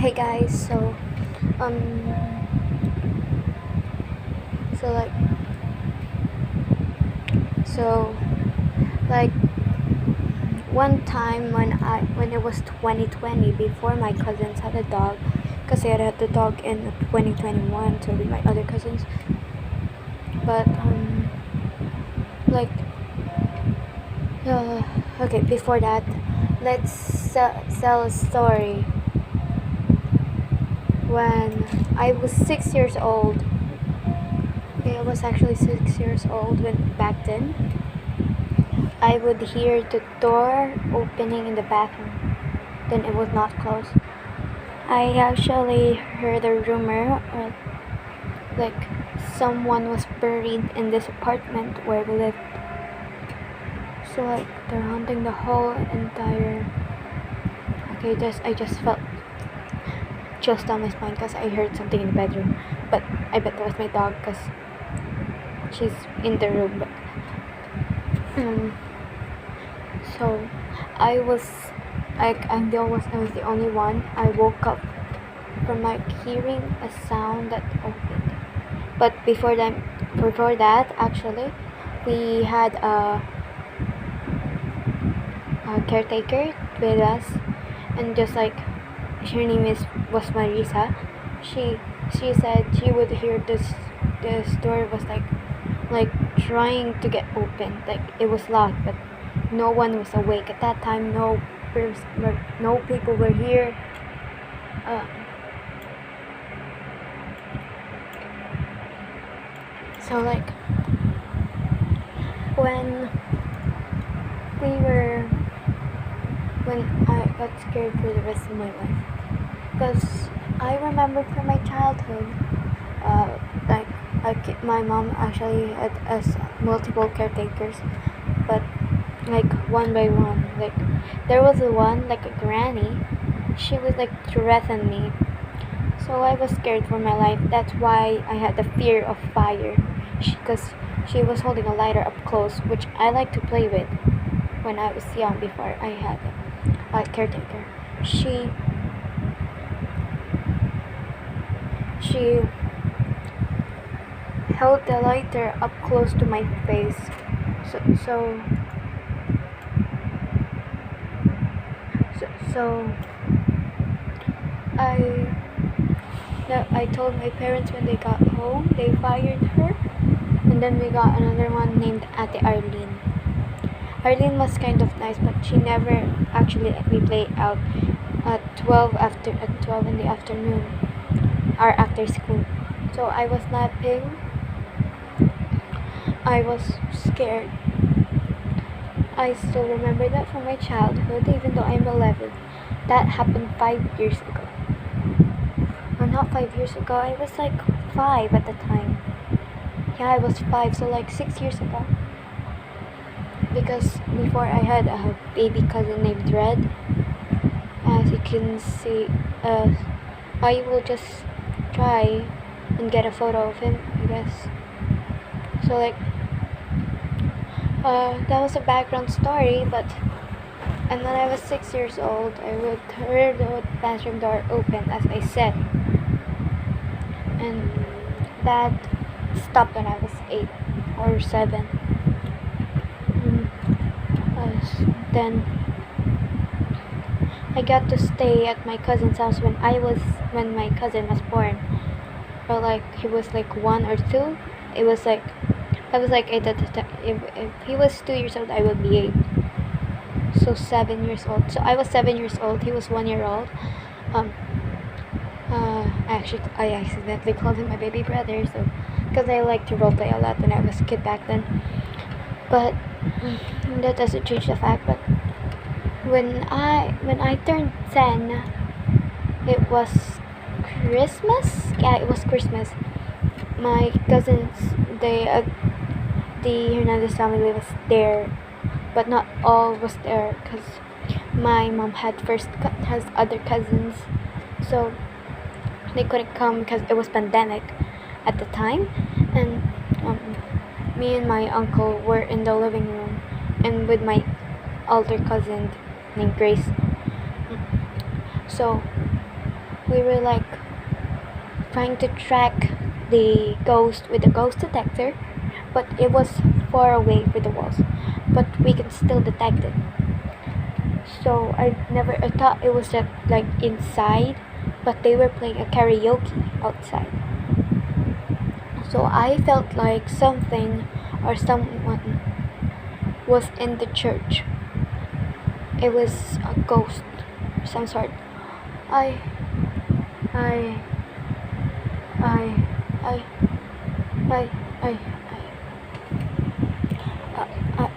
Hey guys, um so like so like one time when it was 2020, before my cousins had a dog, because they had had the dog in 2021, so with my other cousins. But like okay, before that, let's tell a story. When I was 6 years old, I was actually 6 years old when back then. I would hear the door opening in the bathroom. Then it was not closed. I actually heard a rumor, like someone was buried in this apartment where we lived. So like they're haunting the whole entire. Okay, I just felt chills down my spine because I heard something in the bedroom. But I bet that was my dog because she's in the room. But so I was I was the only one. I woke up from like hearing a sound that opened. But before that actually, we had a caretaker with us, and just like her name was Marisa. She she said she would hear this door was like trying to get open, like it was locked, but no one was awake at that time. No people were here. Uh, so like when we were when I got scared for the rest of my life, because I remember from my childhood, uh, my mom actually had us multiple caretakers, but like one by one. Like there was one, like a granny. She would like threaten me, so I was scared for my life. That's why I had the fear of fire, because she was holding a lighter up close, which I like to play with when I was young before I had a caretaker. She held the lighter up close to my face. So so so I I told my parents when they got home. They fired her, and then we got another one named Ate Arlene. Arlene was kind of nice, but she never actually let me play out at 12 in the afternoon or after school. So I was napping. I was scared. I still remember that from my childhood, even though I'm 11. That happened 5 years ago. Or not 5 years ago, I was like 5 at the time. Yeah, I was 5, so like 6 years ago. Because before I had a baby cousin named Red. As you can see, I will just try and get a photo of him, I guess. So like, that was a background story, but and when I was 6 years old, I would hear the bathroom door open, as I said, and that stopped when I was 8 or 7. Then I got to stay at my cousin's house when my cousin was born, or like he was like 1 or 2. It was like I was like 8 at the time. If he was 2 years old, I would be 8. So 7 years old. So I was 7 years old. He was 1 year old. I accidentally called him my baby brother. So because I liked to roleplay a lot when I was a kid back then. But that doesn't change the fact. But when I turned 10, it was Christmas. Yeah, it was Christmas. My cousins, the Hernandez family was there, but not all was there because my mom has other cousins, so they couldn't come because it was pandemic at the time, and me and my uncle were in the living room, and with my older cousin named Grace. So we were like trying to track the ghost with the ghost detector, but it was far away with the walls, but we could still detect it. So I thought it was just like inside, but they were playing a karaoke outside. So I felt like something or someone was in the church. It was a ghost, some sort. I, I, I, I, I, I, I,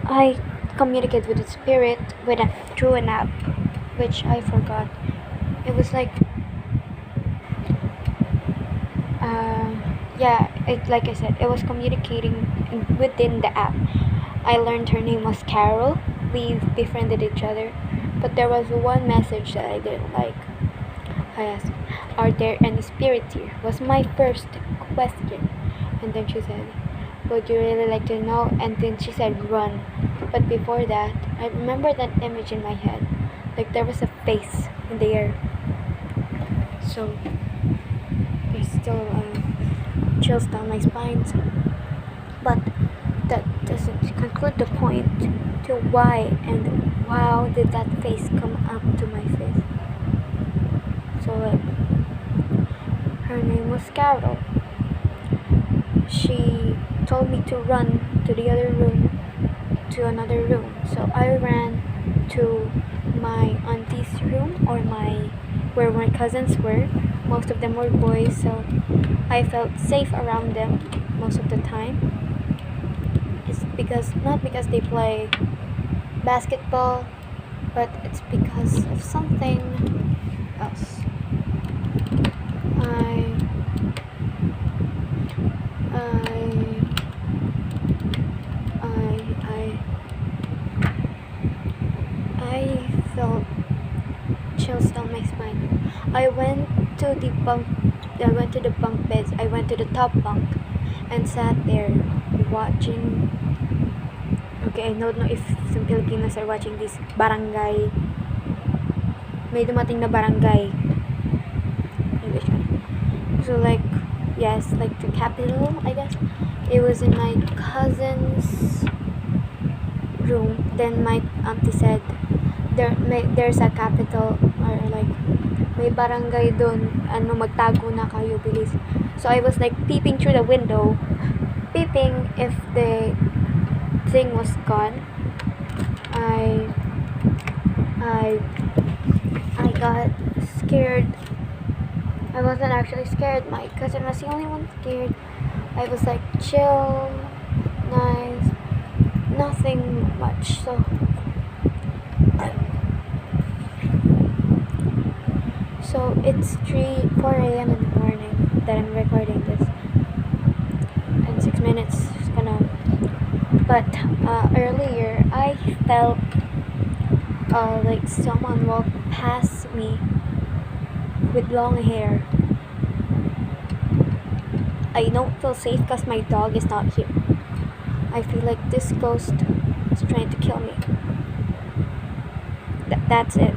I communicated with the spirit through an app, which I forgot. It was like, yeah, like I said, it was communicating within the app. I learned her name was Carol. We befriended each other, but there was one message that I didn't like. I asked, "Are there any spirits here?" Was my first question, and then she said, "Would you really like to know?" And then she said, "Run." But before that, I remember that image in my head, like there was a face in the air. So there's still chills down my spine. But that doesn't conclude the point to why and how did that face come up to my face. So like, her name was Carol. She told me to run to the other room, to another room. So I ran to my auntie's room, or where my cousins were. Most of them were boys, so I felt safe around them most of the time. It's because not because they play basketball, but it's because of something else. I I I felt chills down my spine. I went to the bunk beds. I went to the top bunk and sat there watching. Okay, I don't know if some Filipinos are watching this barangay. May dumating na barangay. English. So like, yes, like the capital, I guess. It was in my cousin's room. Then my auntie said, there's a capital, or like may barangay doon, ano, magtago na kayo, bilis. So I was like peeping through the window, peeping if the thing was gone. I got scared. I wasn't actually scared. My cousin was the only one scared. I was like chill, nice, nothing much. So it's 4 a.m. in the morning that I'm recording this. In 6 minutes, it's gonna. But earlier, I felt like someone walked past me with long hair. I don't feel safe because my dog is not here. I feel like this ghost is trying to kill me. That's it.